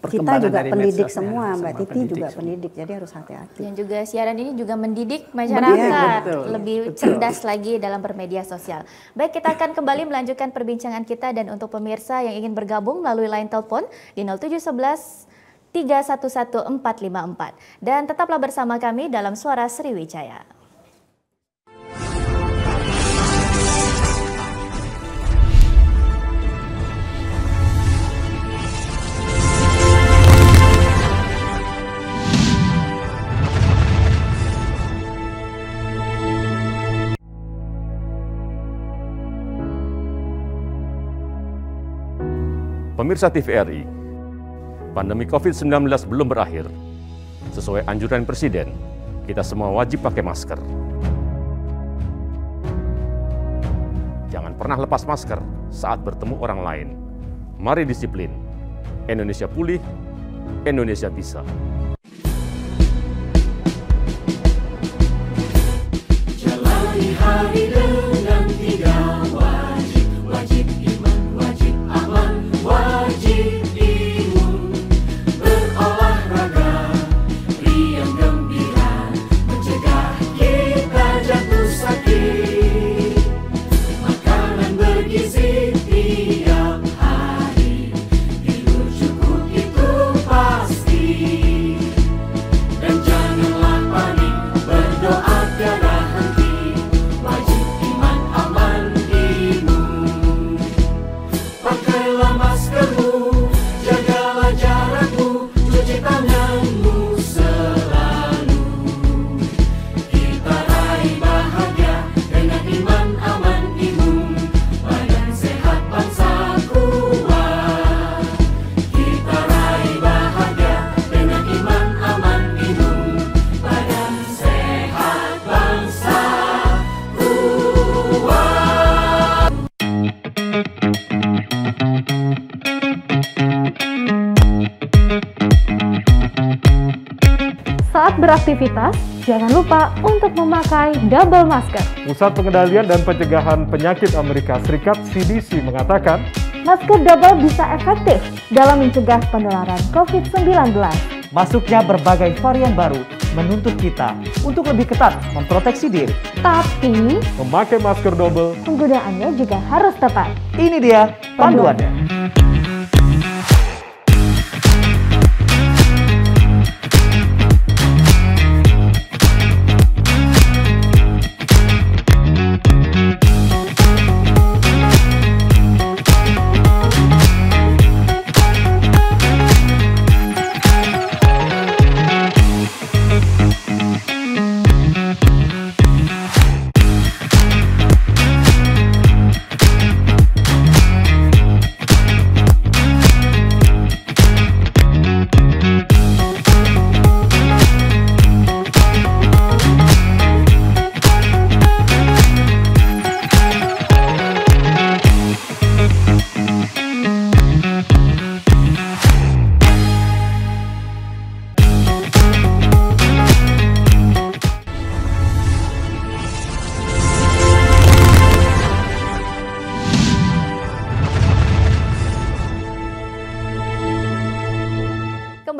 kita juga pendidik semua, Mbak Titi juga pendidik, jadi harus hati-hati. Dan juga siaran ini juga mendidik masyarakat lebih cerdas lagi dalam bermedia sosial. Baik, kita akan kembali melanjutkan perbincangan kita, dan untuk pemirsa yang ingin bergabung melalui line telepon di 0711 311 454. Dan tetaplah bersama kami dalam Suara Sriwijaya. Pemirsa TVRI, pandemi COVID-19 belum berakhir. Sesuai anjuran Presiden, kita semua wajib pakai masker. Jangan pernah lepas masker saat bertemu orang lain. Mari disiplin. Indonesia pulih, Indonesia bisa. Jalani hari dengan 3 wajib, wajib iman, wajib aman, wajib imun, berolahraga, riang gembira, mencegah kita jatuh sakit, makanan bergizi tiap hari, tidur cukup itu pasti. Saat beraktivitas, jangan lupa untuk memakai double masker. Pusat Pengendalian dan Pencegahan Penyakit Amerika Serikat (CDC) mengatakan, masker double bisa efektif dalam mencegah penularan COVID-19. Masuknya berbagai varian baru menuntut kita untuk lebih ketat memproteksi diri. Tapi, memakai masker double, penggunaannya juga harus tepat. Ini dia panduannya.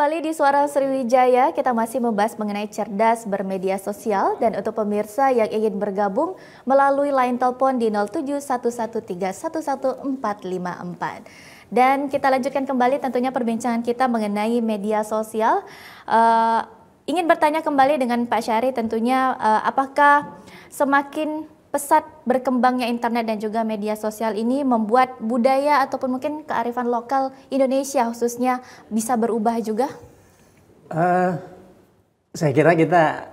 Kembali di Suara Sriwijaya, kita masih membahas mengenai cerdas bermedia sosial, dan untuk pemirsa yang ingin bergabung melalui line telepon di 0711311454. Dan kita lanjutkan kembali tentunya perbincangan kita mengenai media sosial. Ingin bertanya kembali dengan Pak Syahri tentunya, apakah semakin pesat berkembangnya internet dan juga media sosial ini membuat budaya ataupun mungkin kearifan lokal Indonesia khususnya bisa berubah juga? Saya kira kita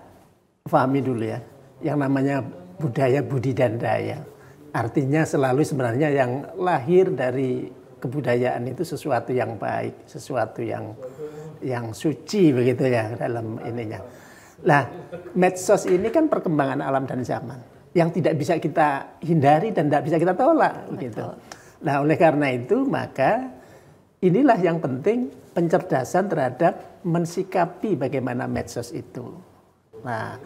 pahami dulu ya, yang namanya budaya, budi dan daya. Artinya selalu sebenarnya yang lahir dari kebudayaan itu sesuatu yang baik, sesuatu yang suci begitu ya dalam ininya. Nah, medsos ini kan perkembangan alam dan zaman yang tidak bisa kita hindari dan tidak bisa kita tolak begitu. Nah, oleh karena itu maka inilah yang penting, pencerdasan terhadap mensikapi bagaimana medsos itu. Nah,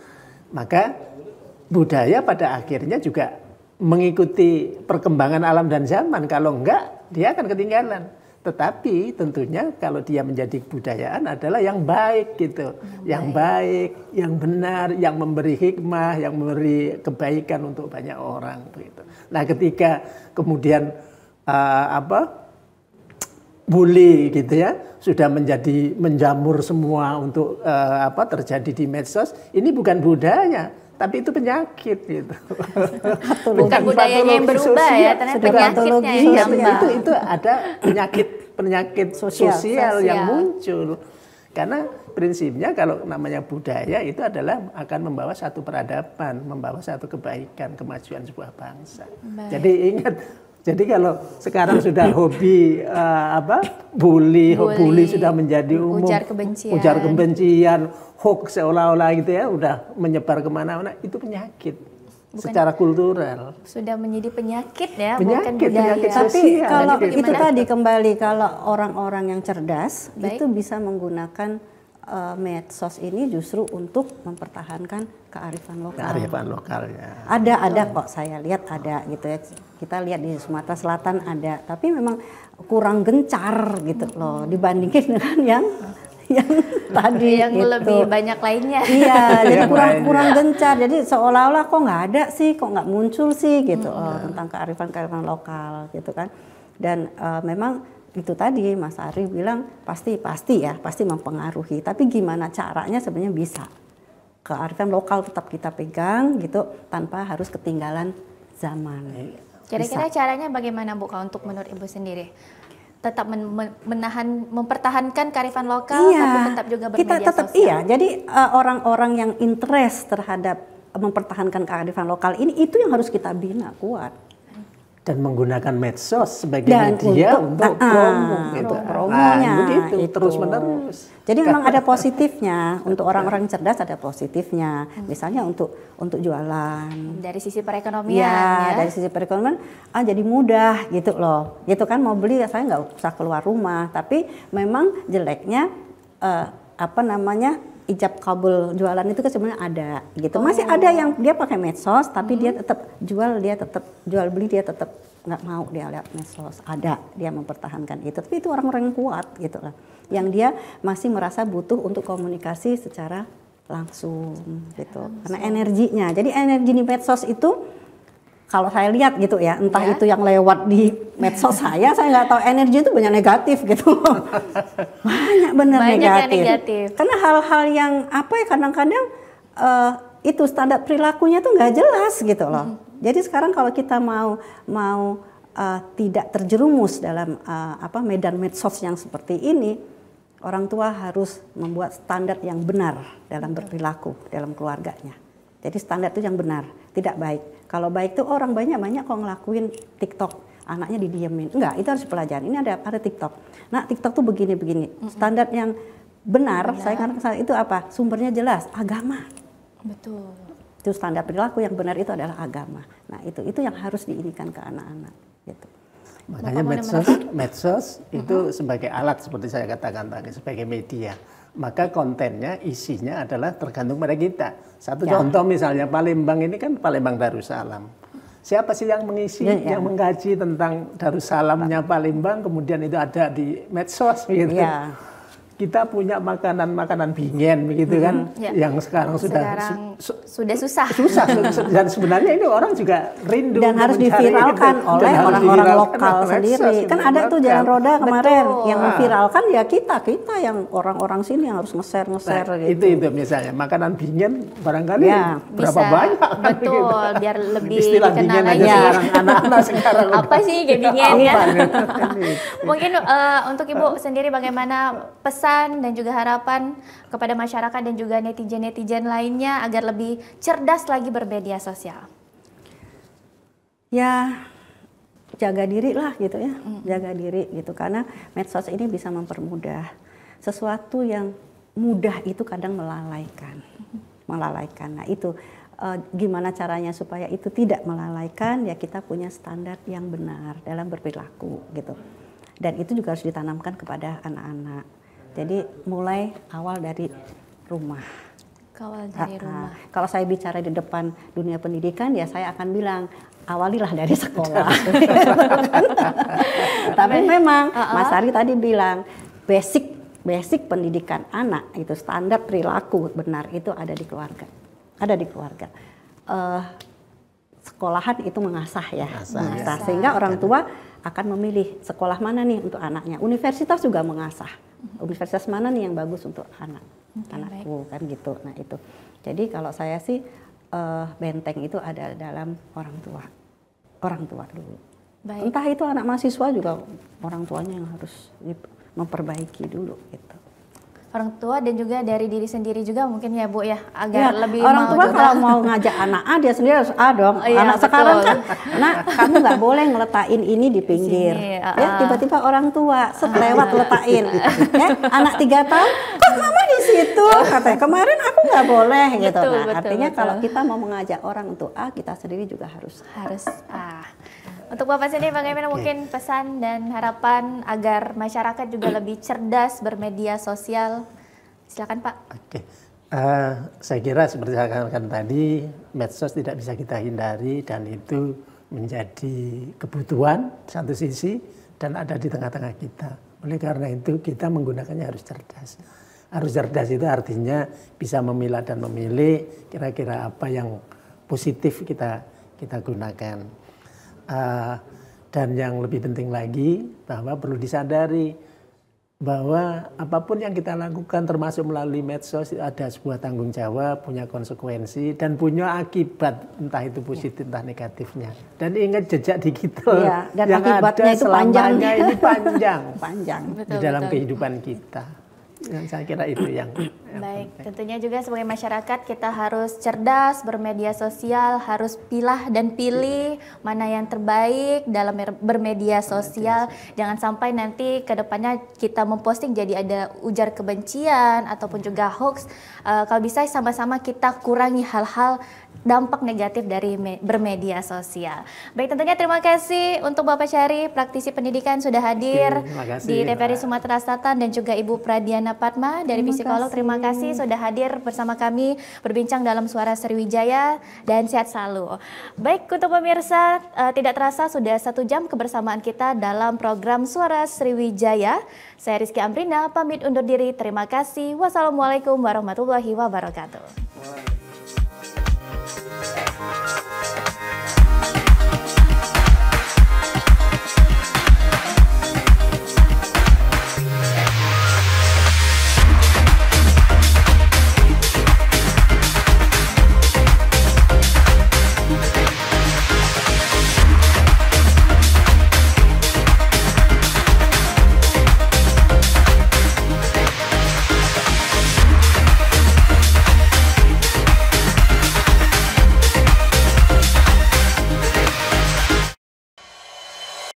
maka budaya pada akhirnya juga mengikuti perkembangan alam dan zaman. Kalau enggak, dia akan ketinggalan. Tetapi tentunya kalau dia menjadi kebudayaan adalah yang baik gitu. Yang baik, yang benar, yang memberi hikmah, yang memberi kebaikan untuk banyak orang begitu. Nah, ketika kemudian bully gitu ya, sudah menjadi menjamur semua untuk terjadi di medsos, ini bukan budaya, tapi itu penyakit gitu. Bukan budayanya yang berubah ya, ternyata penyakitnya yang nambah. Itu ada penyakit sosial yang muncul. Karena prinsipnya kalau namanya budaya itu adalah akan membawa satu peradaban, membawa satu kebaikan, kemajuan sebuah bangsa. Baik. Jadi ingat, jadi kalau sekarang sudah hobi bully sudah menjadi umum, ujar kebencian, hoax seolah-olah gitu ya, udah menyebar kemana-mana, itu penyakit. Secara kultural sudah menjadi penyakit ya, bukan budaya. Penyakit sosial. Tapi kalau itu tadi kembali, kalau orang-orang yang cerdas itu bisa menggunakan medsos ini justru untuk mempertahankan kearifan lokal. Kearifan lokalnya. Ada kok, saya lihat ada gitu ya. Kita lihat di Sumatera Selatan ada, tapi memang kurang gencar gitu loh dibandingin dengan yang tadi yang gitu. Lebih banyak lainnya. Iya, jadi kurang gencar. Jadi seolah-olah kok nggak ada sih, kok nggak muncul sih gitu tentang kearifan lokal gitu kan. Dan memang itu tadi Mas Ari bilang pasti mempengaruhi. Tapi gimana caranya sebenarnya bisa kearifan lokal tetap kita pegang gitu tanpa harus ketinggalan zaman. Kira-kira caranya bagaimana Bu untuk menurut Ibu sendiri? Tetap mempertahankan kearifan lokal, tapi tetap juga bermedia sosial. Iya, jadi orang-orang yang interest terhadap mempertahankan kearifan lokal ini, itu yang harus kita bina kuat. Dan menggunakan medsos sebagai media untuk promonya begitu, terus menerus. Jadi memang ada positifnya untuk orang-orang cerdas, ada positifnya. Misalnya untuk jualan. Dari sisi perekonomian ya. Dari sisi perekonomian jadi mudah gitu loh. Gitu kan, mau beli saya nggak usah keluar rumah. Tapi memang jeleknya ijab kabul jualan itu kan sebenarnya ada gitu. Masih ada yang dia pakai medsos tapi dia tetap jual beli dia tetap nggak mau dia lihat medsos. Ada dia mempertahankan itu. Tapi itu orang-orang yang kuat gitu lah. Yang dia masih merasa butuh untuk komunikasi secara langsung gitu. Karena energinya. Jadi energi di medsos itu kalau saya lihat gitu ya, entah itu yang lewat di medsos saya nggak tahu, energi itu banyak negatif gitu. Banyak bener negatif. Karena hal-hal yang apa ya kadang-kadang itu standar perilakunya tuh nggak jelas gitu loh. Jadi sekarang kalau kita mau tidak terjerumus dalam medan medsos yang seperti ini, orang tua harus membuat standar yang benar dalam berperilaku dalam keluarganya. Jadi standar itu yang benar, tidak baik. Kalau baik tuh orang banyak kok ngelakuin TikTok, anaknya didiemin. Enggak, itu harus pelajari. Ini ada TikTok. Nah, TikTok tuh begini. Standar yang benar, saya katakan itu apa? Sumbernya jelas, agama. Betul. Itu standar perilaku yang benar itu adalah agama. Nah, itu yang harus diinikan ke anak-anak gitu. Makanya medsos itu sebagai alat seperti saya katakan tadi, sebagai media. Maka kontennya, isinya adalah tergantung pada kita. Satu contoh misalnya Palembang ini kan Palembang Darussalam. Siapa sih yang mengisi, yang mengkaji tentang Darussalamnya Palembang, kemudian itu ada di medsos gitu. Kita punya makanan bingen begitu kan, yang sekarang sudah susah. Dan sebenarnya ini orang juga rindu dan harus diviralkan oleh orang-orang lokal sendiri. Kan ada tuh Jalan Roda kemarin yang memviralkan ya kita yang orang-orang sini yang harus nge-share gitu. Itu misalnya makanan bingen barangkali berapa banyak. Betul, biar lebih istilah bingen aja sekarang anak-anak sekarang. Apa sih kayak bingen ya? Mungkin untuk Ibu sendiri bagaimana pesan dan juga harapan kepada masyarakat dan juga netizen-netizen lainnya agar lebih cerdas lagi bermedia sosial? Ya, jaga diri lah gitu ya, jaga diri gitu, karena medsos ini bisa mempermudah. Sesuatu yang mudah itu kadang melalaikan. Nah itu gimana caranya supaya itu tidak melalaikan, ya kita punya standar yang benar dalam berperilaku gitu. Dan itu juga harus ditanamkan kepada anak-anak. Jadi mulai awal dari rumah. Rumah. Kalau saya bicara di depan dunia pendidikan, ya saya akan bilang awalilah dari sekolah. Tapi memang Mas Ari tadi bilang basic pendidikan anak itu standar perilaku benar itu ada di keluarga. Sekolahan itu mengasah ya, sehingga orang tua akan memilih sekolah mana nih untuk anaknya. Universitas juga mengasah. Universitas mana nih yang bagus untuk anakku kan gitu. Nah itu. Jadi kalau saya sih benteng itu ada dalam orang tua dulu. Entah itu anak mahasiswa juga orang tuanya yang harus memperbaiki dulu gitu. Orang tua dan juga dari diri sendiri juga mungkin ya Bu ya, agar lebih orang tua kalau mau ngajak anak A dia sendiri harus A dong. Anak sekarang kan, nah kamu nggak boleh ngeletain ini di pinggir. Ya tiba-tiba orang tua lewat letakin. Ya anak 3 tahun, kok mama di situ? Katanya kemarin aku nggak boleh gitu. Nah artinya kalau kita mau mengajak orang untuk A, kita sendiri juga harus A. Untuk Bapak sendiri bagaimana mungkin pesan dan harapan agar masyarakat juga lebih cerdas bermedia sosial? Silakan Pak. Saya kira seperti saya katakan tadi, medsos tidak bisa kita hindari dan itu menjadi kebutuhan satu sisi dan ada di tengah-tengah kita. Oleh karena itu kita menggunakannya harus cerdas. Harus cerdas itu artinya bisa memilah dan memilih kira-kira apa yang positif kita gunakan. Dan yang lebih penting lagi bahwa perlu disadari bahwa apapun yang kita lakukan termasuk melalui medsos ada sebuah tanggung jawab, punya konsekuensi dan punya akibat entah itu positif entah negatifnya. Dan ingat jejak digital dan yang akibatnya ada itu selamanya ini panjang betul, di dalam kehidupan kita. Dan saya kira itu yang baik. Tentunya juga sebagai masyarakat kita harus cerdas bermedia sosial, harus pilah dan pilih mana yang terbaik dalam bermedia sosial. Jangan sampai nanti ke depannya kita memposting jadi ada ujar kebencian ataupun juga hoax. Kalau bisa sama-sama kita kurangi hal-hal dampak negatif dari bermedia sosial. Baik, tentunya terima kasih untuk Bapak Syari, praktisi pendidikan sudah hadir di TVRI Sumatera Selatan dan juga Ibu Pradiana Padma dari psikolog. Terima Terima kasih sudah hadir bersama kami berbincang dalam Suara Sriwijaya dan sehat selalu. Baik, untuk pemirsa, tidak terasa sudah 1 jam kebersamaan kita dalam program Suara Sriwijaya. Saya Rizky Amrina, pamit undur diri. Terima kasih. Wassalamualaikum warahmatullahi wabarakatuh.